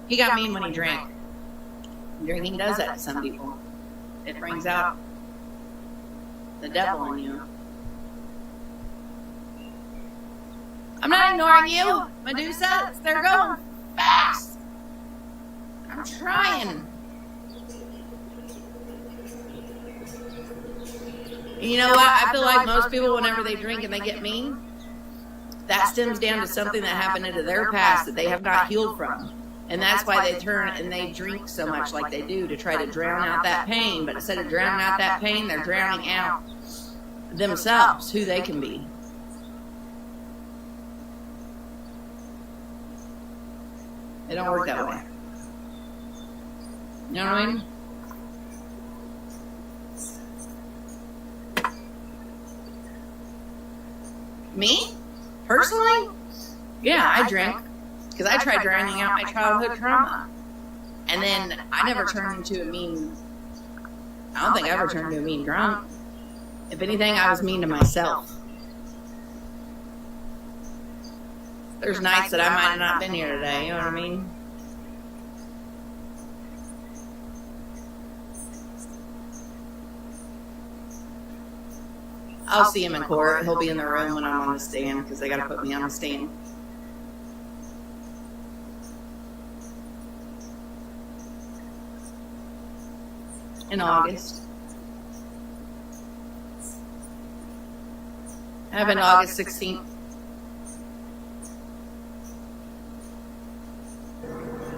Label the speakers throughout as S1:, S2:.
S1: He got mean when he drank. Drinking does that to some people. It brings out the devil in you. I'm not ignoring you, Medusa. They're going fast. I'm trying. You know what? I feel like most people, whenever they drink and they get mean, that stems down to something that happened into their past that they have not healed from. And that's why they turn and they drink so much like they do, to try to drown out that pain. But instead of drowning out that pain, they're drowning out themselves, who they can be. It don't work that way. You know what I mean? Me? Personally? Yeah, I drink. Because I tried drowning out my childhood trauma. And then I never turned into a mean... I don't think I ever turned into a mean drunk. If anything, I was mean to myself. There's nights that I might have not been here today, you know what I mean? I'll see him in court. He'll be in the room when I'm on the stand, because they got to put me on the stand. In August. Happened August 16th.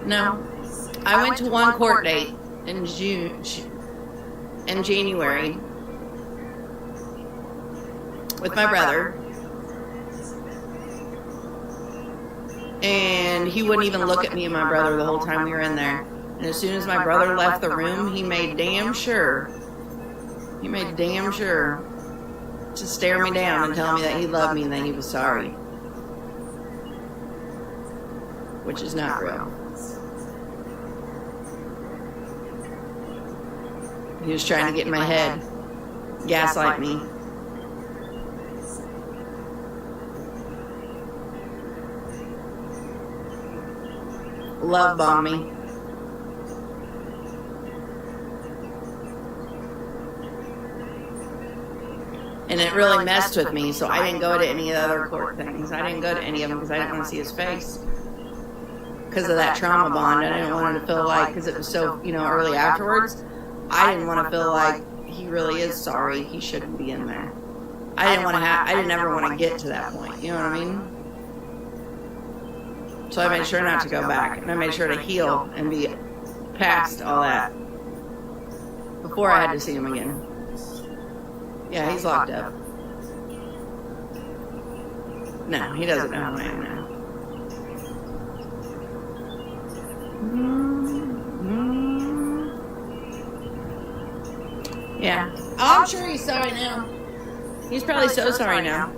S1: No. I went to one court date in January with my brother. And he wouldn't even look at me and my brother the whole time we were in there. And as soon as my brother left the room, he made damn sure to stare me down and tell me that he loved me and that he was sorry. Which is not real. He was trying to get in my head, gaslight me. Love bomb me. And it really messed with me, so I didn't go to any of the other court things. I didn't go to any of them because I didn't want to see his face. Because of that trauma bond. I didn't want him to feel like, because it was so, early afterwards, I didn't want to feel like he really is sorry. He shouldn't be in there. I didn't ever want to get to that point. You know what I mean? So I made sure not to go back. And I made sure to heal and be past all that before I had to see him again. Yeah, he's locked up. No, he doesn't know who I am now. Yeah. Oh, I'm sure he's sorry now. He's probably so sorry now.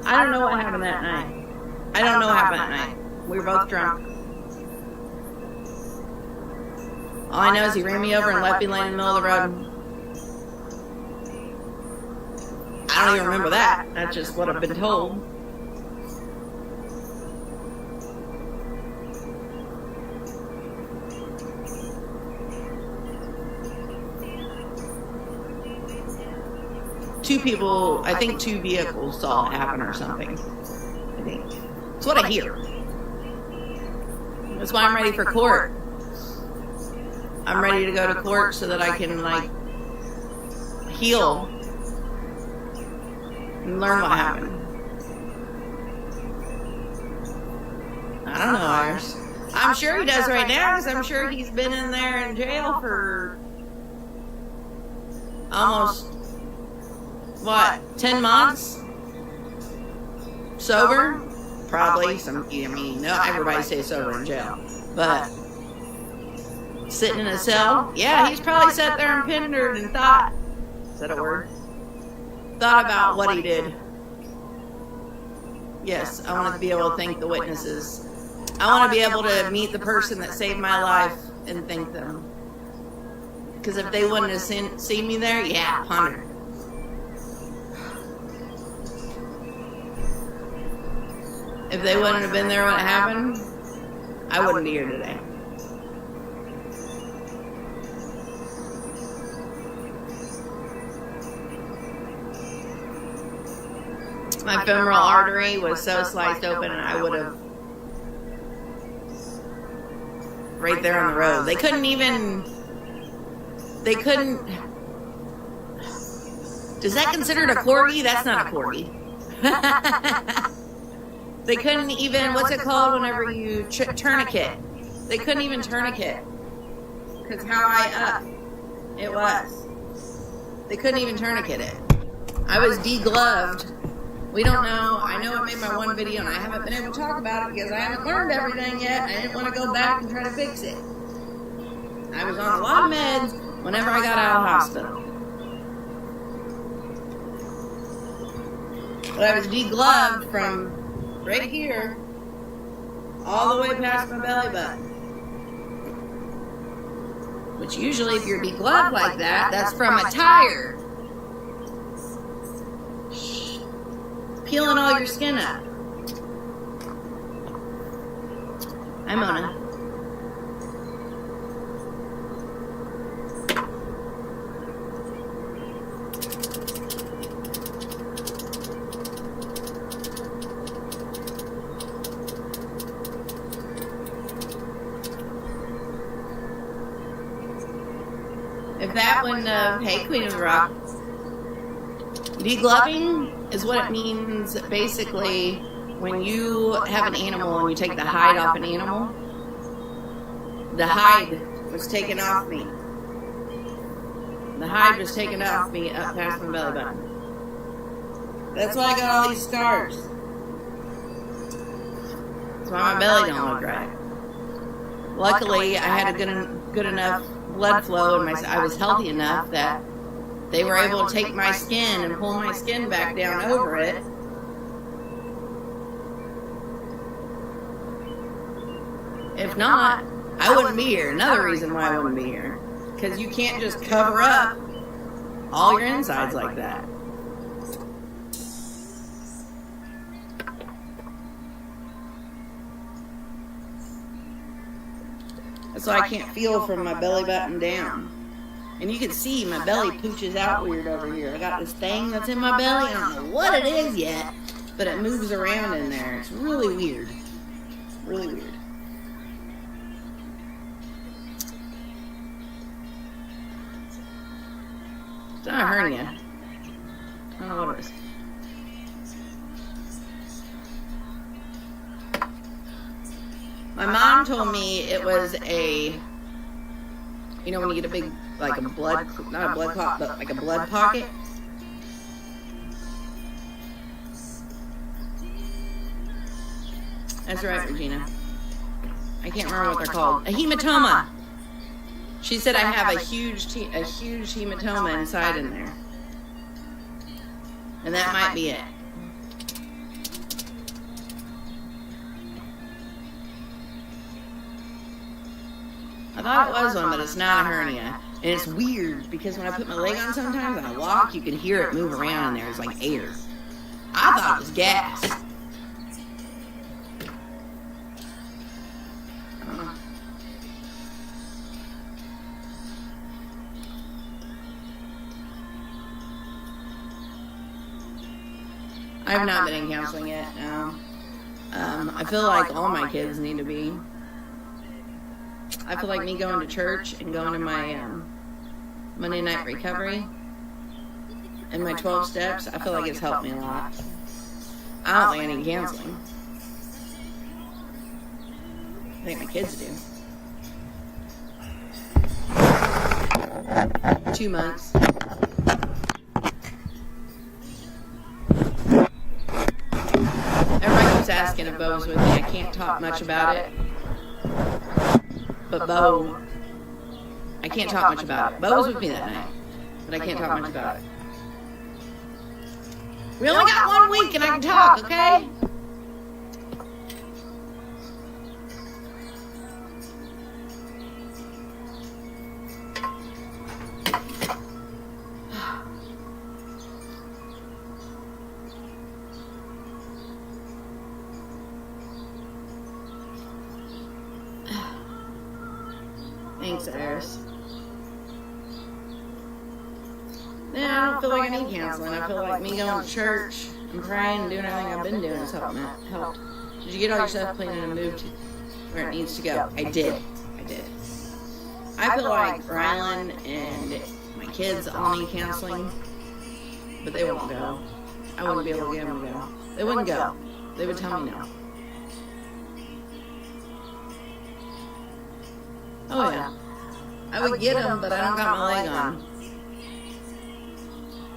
S1: I don't know what happened that night. I don't know what happened that night. We were both drunk. All I know is he ran me over and left me laying in the middle of the road. I don't even remember that. That's just what I've been told. Two people, I think 2 vehicles saw it happen or something. I think. That's what I hear. That's why I'm ready for court. I'm ready to go to court so that I can, heal and learn what happened. I don't know, Iris. I'm sure he does right now, because I'm sure he's been in there in jail for almost, 10 months? Sober? Probably. Not everybody stays sober in jail. But sitting in a cell? Yeah, he's probably sat there and pondered and thought. Is that a word? Thought about what he did. Yes, I want to be able to thank the witnesses. I want to be able to meet the person that saved my life and thank them. Because if they wouldn't have seen me there, yeah, ponder. If they wouldn't have been there when it happened, I wouldn't be here today. My femoral artery was so sliced open, and I would have right there on the road. They couldn't. Is that considered a corgi? That's not a corgi. They couldn't even, what's it called whenever you tourniquet? They couldn't even tourniquet. Because how high up it was. They couldn't even tourniquet it. I was degloved. We don't know. I know I made my one video and I haven't been able to talk about it because I haven't learned everything yet. I didn't want to go back and try to fix it. I was on a lot of meds whenever I got out of the hospital. But I was degloved from right here all the way past my belly button. Which usually if you're degloved like that, that's from a tire. Peeling all your skin up. Hi, Mona. If that wouldn't have, hey, Queen of the Rock. Degloving is what it means basically when you have an animal and you take the hide off an animal. The hide was taken off me. The hide was taken off me up past my belly button. That's why I got all these scars. That's why my belly don't look right. Luckily, I had a good enough blood flow and I was healthy enough that they were able to take my skin and pull my skin back down over it. If not, I wouldn't be here. Another reason why I wouldn't be here. Because you can't just cover up all your insides like that. That's why I can't feel from my belly button down. And you can see my belly pooches out weird over here. I got this thing that's in my belly. I don't know what it is yet, but it moves around in there. It's really weird. Really weird. It's not a hernia. I don't know what it is. My mom told me it was a, you know, when you get a big, like a blood, not a blood clot, but like a blood pocket. That's right, Regina. I can't remember what they're called. A hematoma. She said I have a huge hematoma inside in there. And that might be it. I thought it was one, but it's not a hernia. And it's weird because when I put my leg on sometimes and I walk, you can hear it move around in there. It's like air. I thought it was gas. I have not been in counseling yet, no. I feel like all my kids need to be. I feel like me going to church and going to my Monday night recovery and my 12 steps, I feel like it's helped me a lot. I don't think I need counseling. I think my kids do. 2 months. Everybody keeps asking if Bo was with me. I can't talk much about it. But Bo, I can't talk much about it. Bo was with me that night, but I can't talk much about it. We only got 1 week and I can talk, okay? naysayers. Yeah, I don't feel like I need counseling. I feel like me going to church and praying and doing everything I've been doing has helped. Did you get all your stuff cleaned and moved where it needs to go? I did. I feel like Rylan and my kids all need counseling, but they won't go. I wouldn't be able to get them to go. They wouldn't go. They would tell me no. Oh yeah. I would get them, but I don't got my leg on.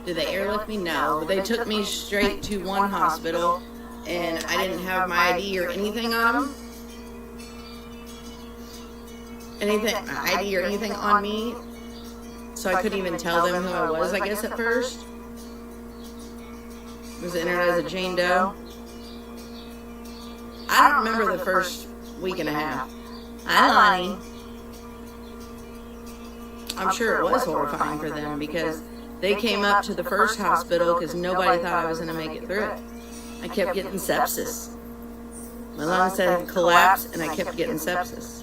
S1: Did they airlift me? No. But they took me straight to one hospital, and I didn't have my ID or anything on them. ID or anything on me, so I couldn't even tell them who I was, I guess, at first. I was entered as a Jane Doe. I don't remember the first week and a half. Hi, Lonnie. I'm sure it was horrifying for them because they came up to the first hospital because nobody thought I was going to make it through it. I kept getting sepsis. My lungs had collapsed and I kept getting sepsis.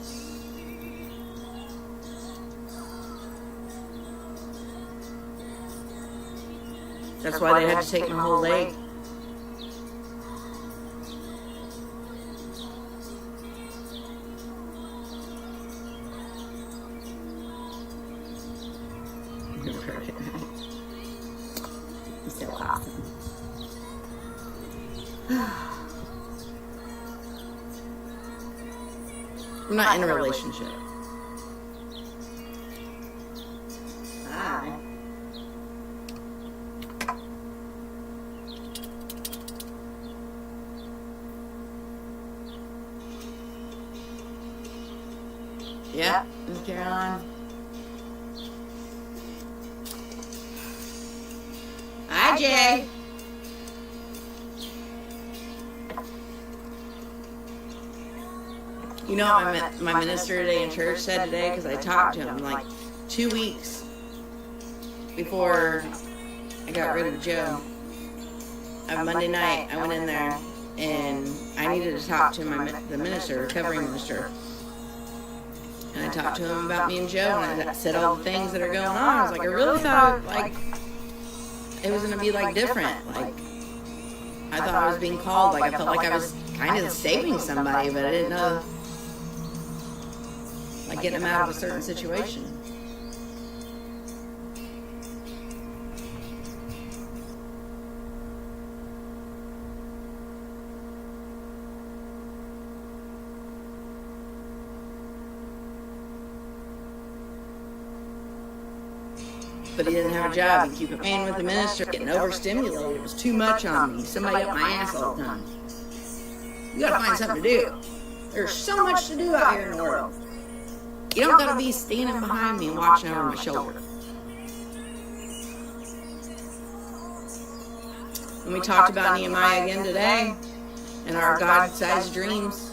S1: That's why they had to take my whole leg. He's so awesome. I'm not in a relationship. Hi. Yeah, Miss Caroline. Hi, Jay. You know what my minister today in church said today? Because I talked to him like 2 weeks before I got rid of Joe. On Monday night, I went in there and I needed to talk to the minister, recovering minister. And I talked to him about me and Joe, and I said all the things that are going on. I was like, I really thought like it was going to be like different. Like I thought I was being called. Like I felt like I was kind of saving somebody, but I didn't know, like getting them out of a certain situation. But he didn't have a job. He'd keep paying with the minister, getting overstimulated. It was too much on me. Somebody up my ass all the time. You gotta find something to do. There's so much to do out here in the world. You don't gotta be standing behind me and watching over my shoulder. And we talked about Nehemiah again today and our God-sized dreams.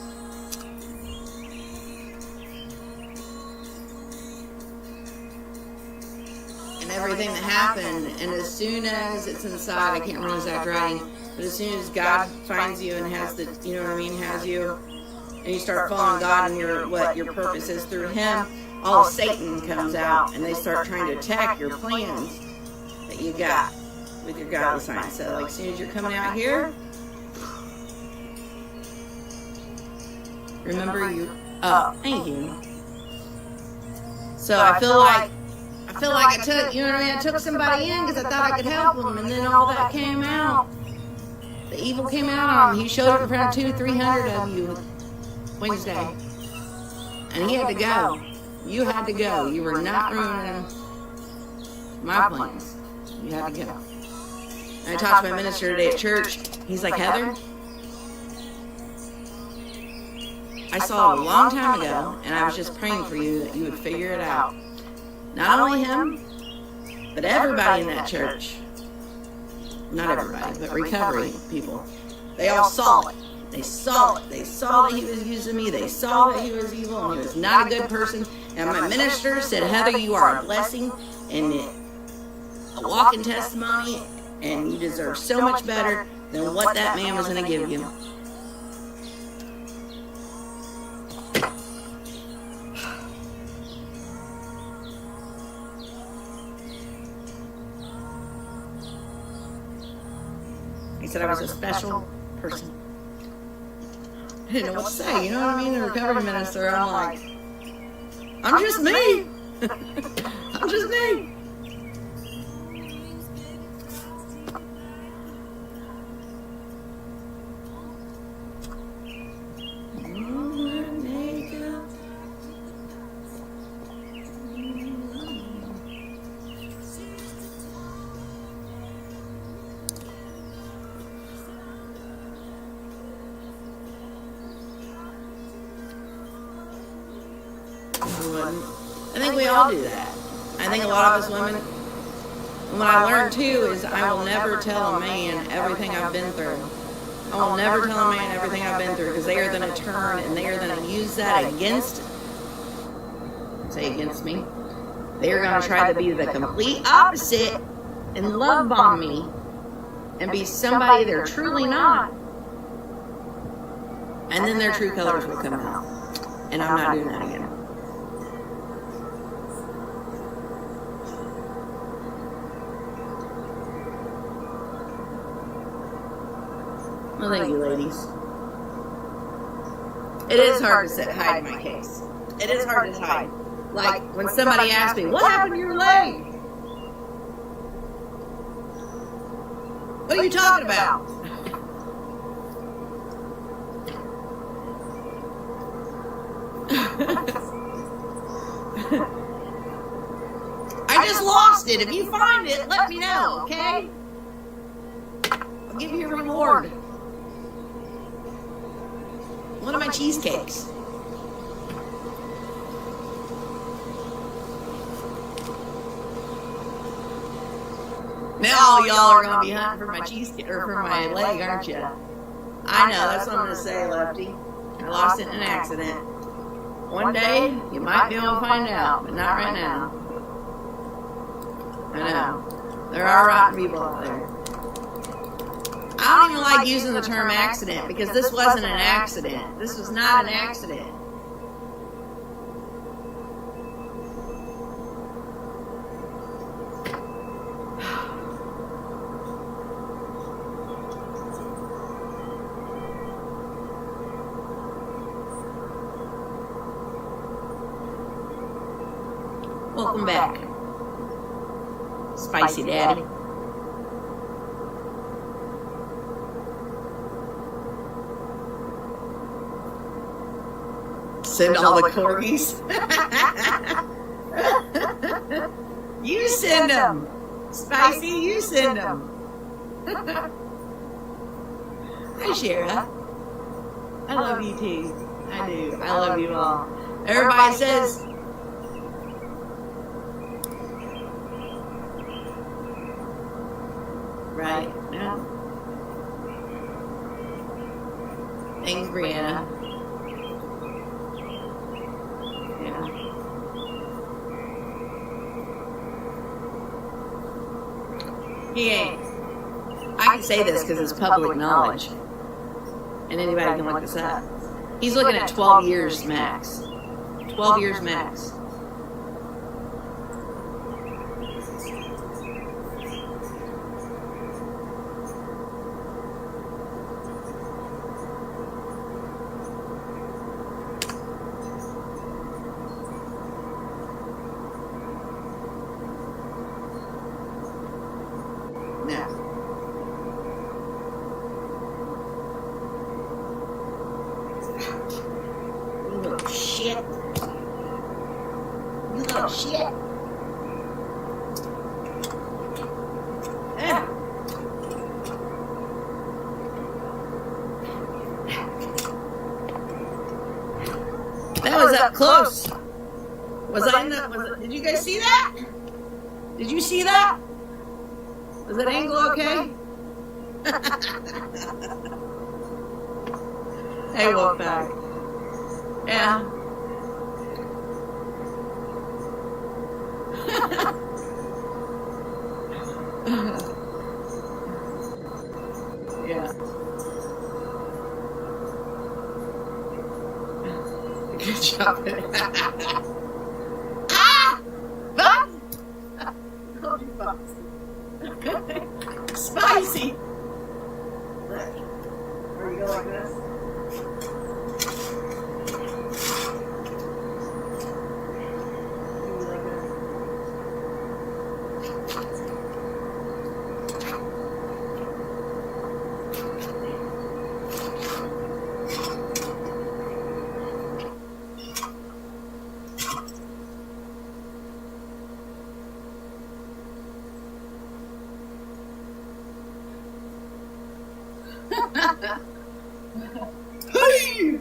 S1: Everything that happened, and as soon as it's inside, I can't remember the exact writing, but as soon as God finds you and has the, you know what I mean, has you, and you start following God and what your purpose is through Him, all of Satan comes out and they start trying to attack your plans that you got with your godly sign. So like as soon as you're coming out here, remember you. Oh, thank you. So I feel like I took, you know what I mean, I took somebody in because I thought I could help them, and then all that came out. The evil came out on him. He showed up in front of 200-300 of you Wednesday. And he had to go. You had to go. You were not ruining my plans. You had to go. And I talked to my minister today at church. He's like, Heather, I saw it a long time ago, and I was just praying for you that you would figure it out. Not only him, but everybody in that church. Not everybody, but recovery people. They all saw it. They saw it. They saw that he was using me. They saw that he was evil and he was not a good person. And my minister said, Heather, you are a blessing and a walking testimony, and you deserve so much better than what that man was going to give you. said I was a special person. I didn't know what to say, you know what I mean? The recovery minister, I'm like, I'm just me. I'm just me. I think we all do that. I think a lot of us women, what I learned too is I will never tell a man everything I've been through. I will never tell a man everything I've been through because they are going to turn and they are going to use that against me. They are going to try to be the complete opposite and love bomb me and be somebody they're truly not. And then their true colors will come out. And I'm not doing that again. Well, thank you, ladies. It is hard to hide my case. It is hard to hide. Like, when somebody asks me, what happened to your leg? What are you talking about? I just lost it. If you find it, let me know, okay? I'll give you a reward. One of my cheesecakes. Now y'all are gonna be hunting for my cheesecake or for my leg, aren't you? I know, that's what I'm gonna say, Lefty. I lost it in an accident. One day you might be able to find out, but not right now. I know. There are rotten people out there. I don't even like using the term accident because this wasn't an accident. This was not an accident. Welcome back, Spicy Daddy. Send all the corgis. You send them. Spicy, you send them. Hi, Shara. I love you too. I do. I love you all. Everybody says, right? Yeah. Thanks, Brianna. He ain't. I can say this because it's public knowledge. And anybody can look this up. He's looking at 12 years max. 12 years max. Close. Was I in the... did you guys see that? Did you see that? Was that angle okay? Hey, Wolfpack. Yeah. Yeah. Good job. Spicy. like this? Hey!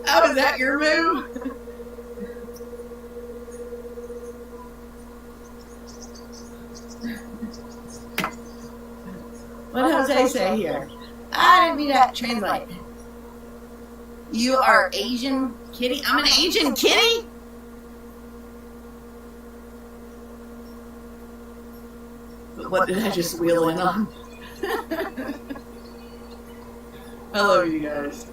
S1: Oh, is that your move? What does Jose say here? I didn't mean to translate. You are Asian kitty? I'm an Asian kitty? What did I just wheel in on? I love you guys.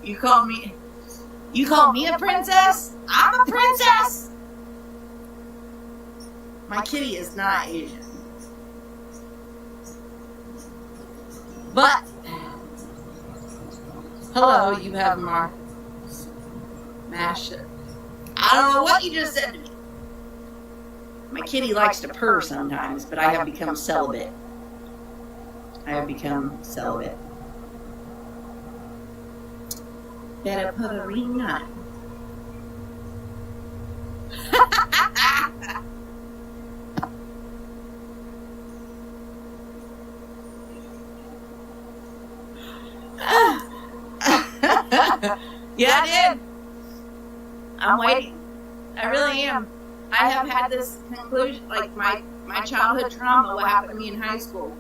S1: You called me a princess? I'm a princess. My kitty is not Asian. But hello, you have mash it. I don't know what you just said to me. My kitty likes to purr sometimes, but I have become celibate. Better put a ring on it. Yeah, I did. I'm waiting. I really am. I have had this conclusion, like my childhood trauma, what happened to me in high school.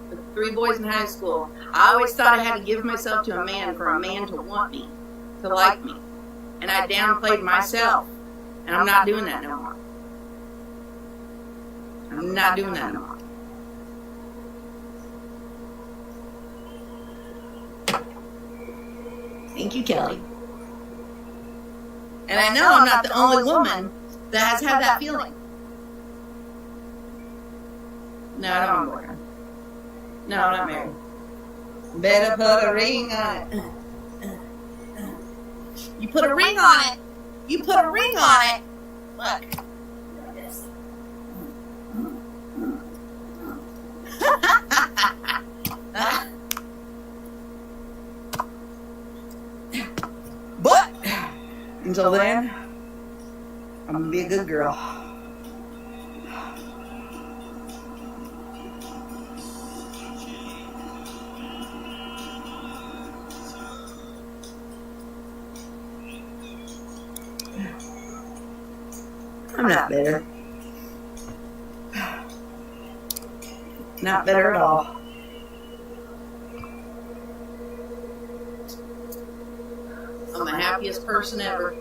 S1: With 3 boys in high school. I always thought I had to give myself to a man for a man to want me, to like me. And I downplayed myself. And I'm not doing that no more. I'm not doing that no more. Thank you, Kelly. And I know I'm not the only woman that has had that feeling. No, I don't want a boyfriend. No, I'm not married. Better put a ring on it. You put a ring on it. You put a ring on it. Look. This. But until then, I'm gonna be a good girl. I'm not bitter. Not bitter at all. I'm the happiest person ever.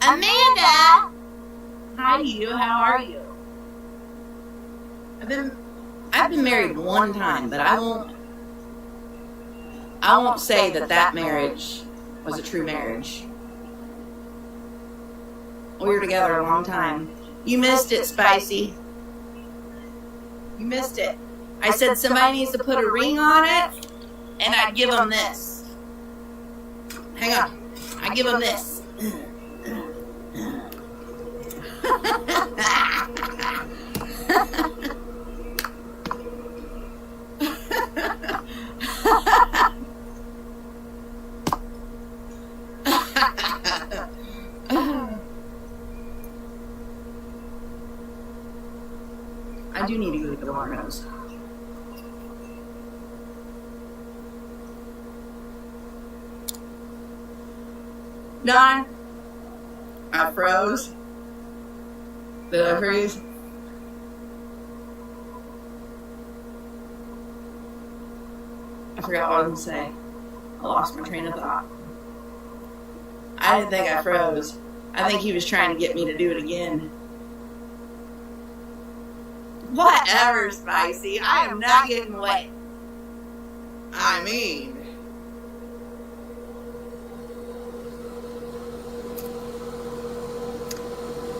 S1: Amanda! Hi, you. How are you? I've been married one time, but I won't say that marriage was a true marriage. We were together a long time. You missed it, Spicy. You missed it. I said somebody needs to put a ring on it, and I'd give them this. Hang on. I'd give them this. I do need to go to the water nose. Don, I froze. Did I freeze? I forgot what I was going to say. I lost my train of thought. I didn't think I froze. I think he was trying to get me to do it again. Whatever, Spicy. I am not getting wet. I mean,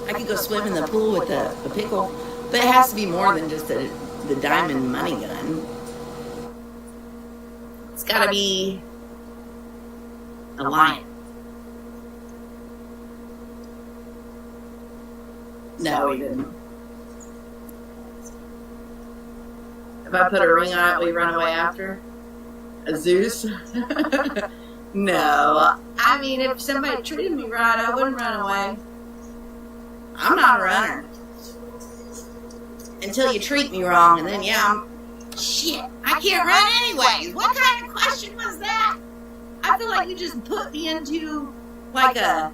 S1: I could go swim in the pool with a pickle, but it has to be more than just the diamond money gun. It's gotta be a lion. No, he didn't. If I put a ring on it, will you run away after? A Zeus? No. I mean, if somebody treated me right, I wouldn't run away. I'm not a runner. Until you treat me wrong, and then, yeah, shit, I can't run anyways. What kind of question was that? I feel like you just put me into, like, a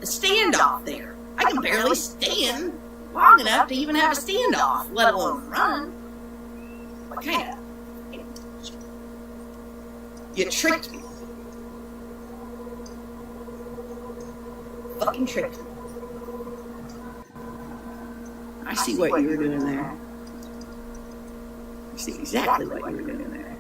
S1: standoff there. I can barely stand long enough to even have a standoff, let alone run. What kind of... You tricked me. Fucking tricked me. I see what you were doing there. I see exactly what you were doing there.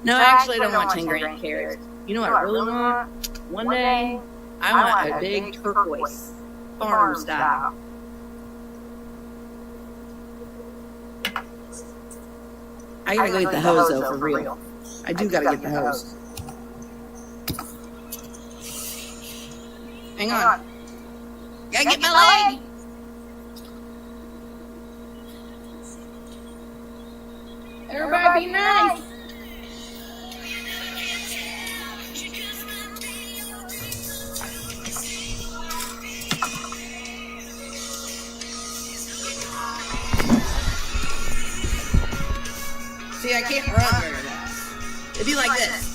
S1: No, actually, I don't want 10 grand carrots. You know what I really want? One day, I want a big turquoise farm style. I gotta go get the hose, though, for real. I do gotta get the hose. Hang on. Gotta get my leg! Everybody be nice! See, I can't run very fast. It'd be like this.